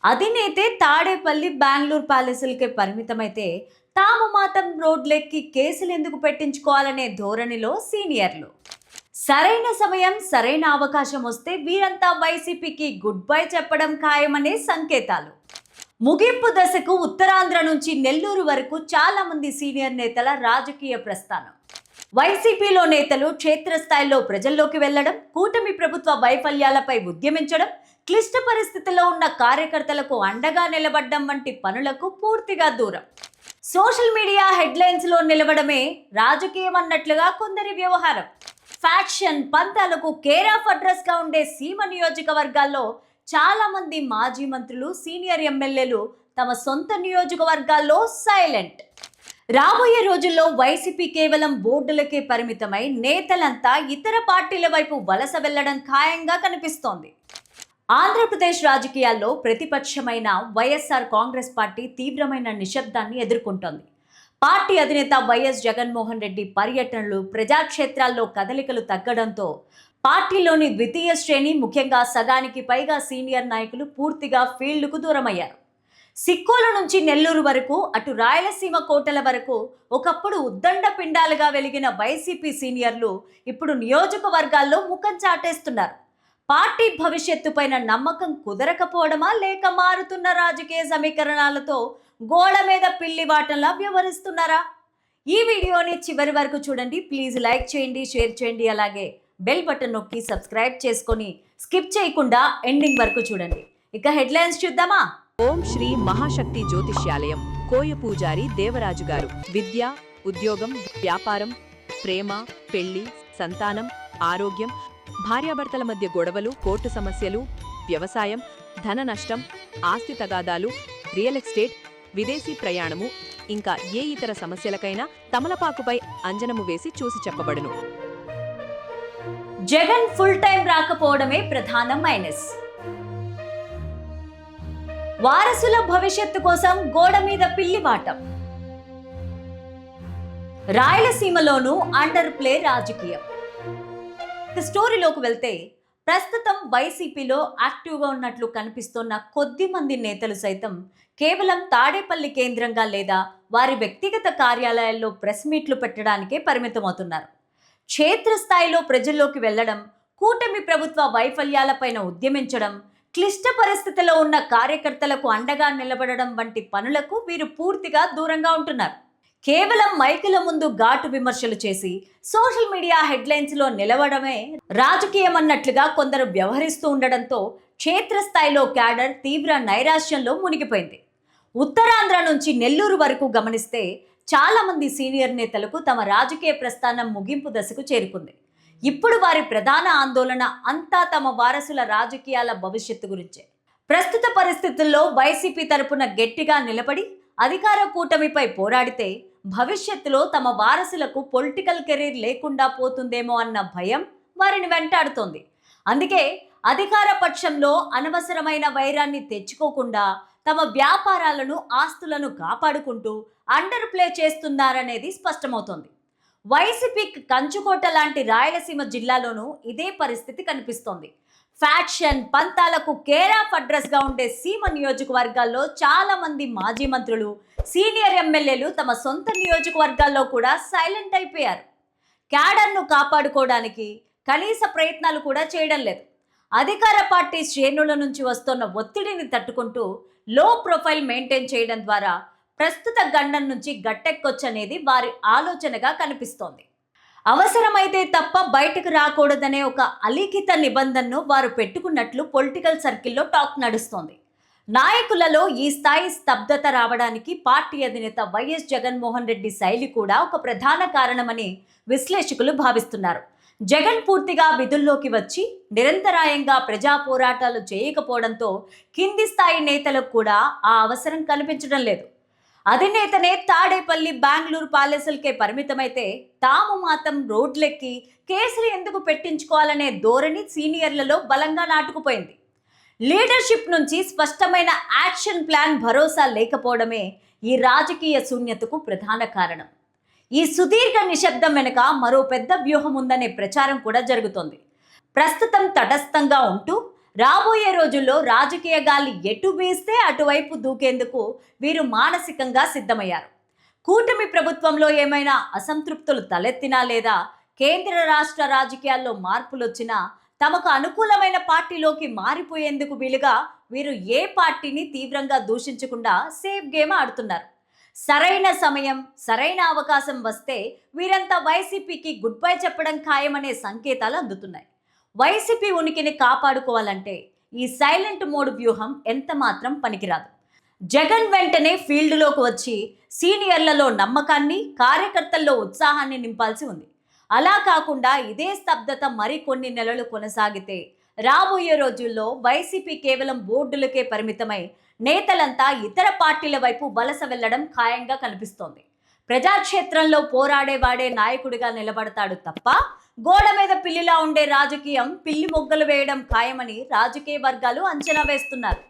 అధినేతే తాడేపల్లి బెంగళూరు ప్యాలెస్లకే పరిమితమైతే తాము మాత్రం రోడ్లెక్కి కేసులు ఎందుకు పెట్టించుకోవాలనే ధోరణిలో సీనియర్లు. సరైన సమయం సరైన అవకాశం వస్తే వీరంతా వైసీపీకి గుడ్ బై చెప్పడం ఖాయమనే సంకేతాలు. ముగింపు దశకు ఉత్తరాంధ్ర నుంచి నెల్లూరు వరకు చాలా మంది సీనియర్ నేతల రాజకీయ ప్రస్థానం. వైసీపీలో నేతలు క్షేత్రస్థాయిలో ప్రజల్లోకి వెళ్లడం, కూటమి ప్రభుత్వ వైఫల్యాలపై ఉద్యమించడం, క్లిష్ట పరిస్థితుల్లో ఉన్న కార్యకర్తలకు అండగా నిలబడడం వంటి పనులకు పూర్తిగా దూరం. సోషల్ మీడియా హెడ్లైన్స్ లో నిలవడమే రాజకీయం అన్నట్లుగా కొందరి వ్యవహారం. ఫ్యాక్షన్ పంతాలకు కేర్ ఆఫ్ అడ్రస్ గా ఉండే సీమ నియోజకవర్గాల్లో చాలా మంది మాజీ మంత్రులు, సీనియర్ ఎమ్మెల్యేలు తమ సొంత నియోజకవర్గాల్లో సైలెంట్. రాబోయే రోజుల్లో వైసీపీ కేవలం బోర్డులకే పరిమితమై నేతలంతా ఇతర పార్టీల వైపు వలస వెళ్లడం ఖాయంగా కనిపిస్తోంది. ఆంధ్రప్రదేశ్ రాజకీయాల్లో ప్రతిపక్షమైన వైఎస్ఆర్ కాంగ్రెస్ పార్టీ తీవ్రమైన నిశ్శబ్దాన్ని ఎదుర్కొంటోంది. పార్టీ అధినేత వైఎస్ జగన్మోహన్ రెడ్డి పర్యటనలు, ప్రజాక్షేత్రాల్లో కదలికలు తగ్గడంతో పార్టీలోని ద్వితీయ శ్రేణి, ముఖ్యంగా సగానికి పైగా సీనియర్ నాయకులు పూర్తిగా ఫీల్డ్కు దూరమయ్యారు. సిక్కోలు నుంచి నెల్లూరు వరకు, అటు రాయలసీమ కోటల వరకు ఒకప్పుడు ఉద్దండ పిండాలుగా వెలిగిన వైసీపీ సీనియర్లు ఇప్పుడు నియోజకవర్గాల్లో ముఖం చాటేస్తున్నారు. పార్టీ భవిష్యత్తు పైన నమ్మకం కుదరకపోవడమా, లేక మారుతున్న రాజకీయ సమీకరణాలతో గోడ మీద పిల్లివాటంలా వ్యవహరిస్తున్నారా? ఈ వీడియోని చివరి వరకు చూడండి. ప్లీజ్ లైక్ చేయండి, షేర్ చేయండి, అలాగే బెల్ బటన్ నొక్కి సబ్స్క్రైబ్ చేసుకొని స్కిప్ చేయకుండా ఎండింగ్ వరకు చూడండి. ఇక హెడ్లైన్స్ చూద్దామా? ఓం శ్రీ మహాశక్తి జ్యోతిష్యాలయం కోయ పూజారి దేవరాజు గారు. విద్య, ఉద్యోగం, వ్యాపారం, ప్రేమ, పెళ్లి, సంతానం, ఆరోగ్యం, భార్యాభర్తల మధ్య గొడవలు, కోర్టు సమస్యలు, వ్యవసాయం, ధన నష్టం, ఆస్తి తగాదాలు, రియల్ ఎస్టేట్, విదేశీ ప్రయాణము, ఇంకా ఏ ఇతర సమస్యలకైనా తమలపాకుపై అంజనము వేసి చూసి చెప్పబడును. జగన్ ఫుల్ టైం రాకపోవడమే ప్రధాన మైనస్. వారసుల భవిష్యత్తు కోసం గోడ మీద పిల్లివాటం. రాయలసీమలోనూ అండర్ ప్లే రాజకీయం. స్టోరీలోకి వెళ్తే, ప్రస్తుతం వైసీపీలో యాక్టివ్గా ఉన్నట్లు కనిపిస్తున్న కొద్ది మంది నేతలు సైతం కేవలం తాడేపల్లి కేంద్రంగా లేదా వారి వ్యక్తిగత కార్యాలయాల్లో ప్రెస్ మీట్లు పెట్టడానికే పరిమితమవుతున్నారు. క్షేత్రస్థాయిలో ప్రజల్లోకి వెళ్లడం, కూటమి ప్రభుత్వ వైఫల్యాలపైన ఉద్యమించడం, క్లిష్ట పరిస్థితిలో ఉన్న కార్యకర్తలకు అండగా నిలబడడం వంటి పనులకు వీరు పూర్తిగా దూరంగా ఉంటున్నారు. కేవలం మైకుల ముందు ఘాటు విమర్శలు చేసి సోషల్ మీడియా హెడ్లైన్స్ లో నిలవడమే రాజకీయం అన్నట్లుగా కొందరు వ్యవహరిస్తూ ఉండడంతో క్షేత్రస్థాయిలో క్యాడర్ తీవ్ర నైరాశ్యంలో మునిగిపోయింది. ఉత్తరాంధ్ర నుంచి నెల్లూరు వరకు గమనిస్తే చాలా మంది సీనియర్ నేతలకు తమ రాజకీయ ప్రస్థానం ముగింపు దశకు చేరుకుంది. ఇప్పుడు వారి ప్రధాన ఆందోళన అంతా తమ వారసుల రాజకీయాల భవిష్యత్తు గురించే. ప్రస్తుత పరిస్థితుల్లో వైసీపీ తరపున గట్టిగా నిలబడి అధికార కూటమిపై పోరాడితే భవిష్యత్తులో తమ వారసులకు పొలిటికల్ కెరీర్ లేకుండా పోతుందేమో అన్న భయం వారిని వెంటాడుతోంది. అందుకే అధికార పక్షంలో అనవసరమైన వైరాన్ని తెచ్చుకోకుండా తమ వ్యాపారాలను, ఆస్తులను కాపాడుకుంటూ అండర్ ప్లే చేస్తున్నారనేది స్పష్టమవుతోంది. వైసీపీకి కంచుకోట లాంటి రాయలసీమ జిల్లాలోనూ ఇదే పరిస్థితి కనిపిస్తోంది. ఫ్యాక్షన్ పంతాలకు కేర్ ఆఫ్ అడ్రస్ గా ఉండే సీమ నియోజకవర్గాల్లో చాలా మంది మాజీ మంత్రులు, సీనియర్ ఎమ్మెల్యేలు తమ సొంత నియోజకవర్గాల్లో కూడా సైలెంట్ అయిపోయారు. క్యాడర్ను కాపాడుకోవడానికి కనీస ప్రయత్నాలు కూడా చేయడం లేదు. అధికార పార్టీ శ్రేణుల నుంచి వస్తున్న ఒత్తిడిని తట్టుకుంటూ లో ప్రొఫైల్ మెయింటైన్ చేయడం ద్వారా ప్రస్తుత గండం నుంచి గట్టెక్కొచ్చనేది వారి ఆలోచనగా కనిపిస్తోంది. అవసరమైతే తప్ప బయటకు రాకూడదనే ఒక అలిఖిత నిబంధనను వారు పెట్టుకున్నట్లు పొలిటికల్ సర్కిల్లో టాక్ నడుస్తోంది. నాయకులలో ఈ స్థాయి స్తబ్దత రావడానికి పార్టీ అధినేత వైఎస్ జగన్మోహన్ రెడ్డి శైలి కూడా ఒక ప్రధాన కారణమని విశ్లేషకులు భావిస్తున్నారు. జగన్ పూర్తిగా విధుల్లోకి వచ్చి నిరంతరాయంగా ప్రజా పోరాటాలు చేయకపోవడంతో కింది స్థాయి నేతలకు కూడా ఆ అవసరం కనిపించడం లేదు. అధినేతనే తాడేపల్లి బెంగళూరు ప్యాలెస్లకే పరిమితమైతే తాము మాత్రం రోడ్లెక్కి కేసులు ఎందుకు పెట్టించుకోవాలనే ధోరణి సీనియర్లలో బలంగా నాటుకుపోయింది. లీడర్షిప్ నుంచి స్పష్టమైన యాక్షన్ ప్లాన్, భరోసా లేకపోవడమే ఈ రాజకీయ శూన్యతకు ప్రధాన కారణం. ఈ సుదీర్ఘ నిశ్శబ్దం వెనుక మరో పెద్ద వ్యూహం ఉందనే ప్రచారం కూడా జరుగుతోంది. ప్రస్తుతం తటస్థంగా ఉంటూ రాబోయే రోజుల్లో రాజకీయ గాలి ఎటు వీస్తే అటువైపు దూకేందుకు వీరు మానసికంగా సిద్ధమయ్యారు. కూటమి ప్రభుత్వంలో ఏమైనా అసంతృప్తులు తలెత్తినా లేదా కేంద్ర రాష్ట్ర రాజకీయాల్లో మార్పులొచ్చినా తమకు అనుకూలమైన పార్టీలోకి మారిపోయేందుకు వీలుగా వీరు ఏ పార్టీని తీవ్రంగా దూషించకుండా సేఫ్ గేమ్ ఆడుతున్నారు. సరైన సమయం, సరైన అవకాశం వస్తే వీరంతా వైసీపీకి గుడ్ బై చెప్పడం ఖాయమనే సంకేతాలు అందుతున్నాయి. వైసీపీ ఉనికిని కాపాడుకోవాలంటే ఈ సైలెంట్ మోడ్ వ్యూహం ఎంత మాత్రం పనికిరాదు. జగన్ వెంటనే ఫీల్డ్లోకి వచ్చి సీనియర్లలో నమ్మకాన్ని, కార్యకర్తల్లో ఉత్సాహాన్ని నింపాల్సి ఉంది. అలా కాకుండా ఇదే స్తబ్దత మరికొన్ని నెలలు కొనసాగితే రాబోయే రోజుల్లో వైసీపీ కేవలం బోర్డులకే పరిమితమై నేతలంతా ఇతర పార్టీల వైపు వలస వెళ్లడం ఖాయంగా కనిపిస్తోంది. ప్రజాక్షేత్రంలో పోరాడేవాడే నాయకుడిగా నిలబడతాడు తప్ప గోడ మీద పిల్లిలా ఉండే రాజకీయం పిల్లి మొగ్గలు వేయడం ఖాయమని రాజకీయ వర్గాలు అంచనా వేస్తున్నారు.